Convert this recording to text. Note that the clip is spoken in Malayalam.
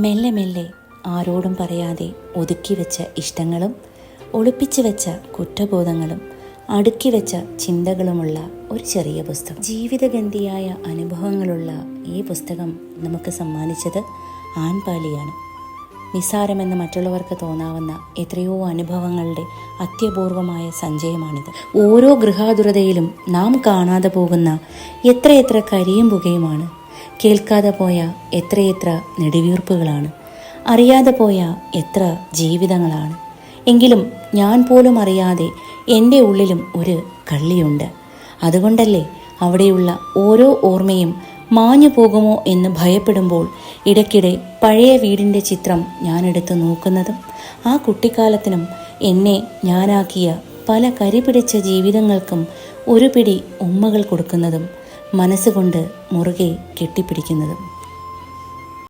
മെല്ലെ മെല്ലെ ആരോടും പറയാതെ ഒതുക്കി വെച്ച ഇഷ്ടങ്ങളും ഒളിപ്പിച്ചു വെച്ച കുറ്റബോധങ്ങളും അടുക്കി വെച്ച ചിന്തകളുമുള്ള ഒരു ചെറിയ പുസ്തകം. ജീവിതഗന്ധിയായ അനുഭവങ്ങളുള്ള ഈ പുസ്തകം നമുക്ക് സമ്മാനിച്ചത് ആൻപാലിയാണ്. നിസ്സാരമെന്ന് മറ്റുള്ളവർക്ക് തോന്നാവുന്ന എത്രയോ അനുഭവങ്ങളുടെ അത്യപൂർവമായ സഞ്ചയമാണിത്. ഓരോ ഗൃഹാതുരതയിലും നാം കാണാതെ പോകുന്ന എത്രയെത്ര കരിയും പുകയുമാണ്. കേൾക്കാതെ പോയ എത്രയെത്ര നെടുവീർപ്പുകളാണ്. അറിയാതെ പോയ എത്ര ജീവിതങ്ങളാണ്. എങ്കിലും ഞാൻ പോലും അറിയാതെ എൻ്റെ ഉള്ളിലും ഒരു കള്ളിയുണ്ട്. അതുകൊണ്ടല്ലേ അവിടെയുള്ള ഓരോ ഓർമ്മയും മാഞ്ഞു പോകുമോ എന്ന് ഭയപ്പെടുമ്പോൾ ഇടയ്ക്കിടെ പഴയ വീടിൻ്റെ ചിത്രം ഞാനെടുത്ത് നോക്കുന്നതും ആ കുട്ടിക്കാലത്തിനും എന്നെ ഞാനാക്കിയ പല കരിപിടിച്ച ജീവിതങ്ങൾക്കും ഒരു പിടി ഉമ്മകൾ കൊടുക്കുന്നതും മനസ്സുകൊണ്ട് മുറുകെ കെട്ടിപ്പിടിക്കുന്നതും.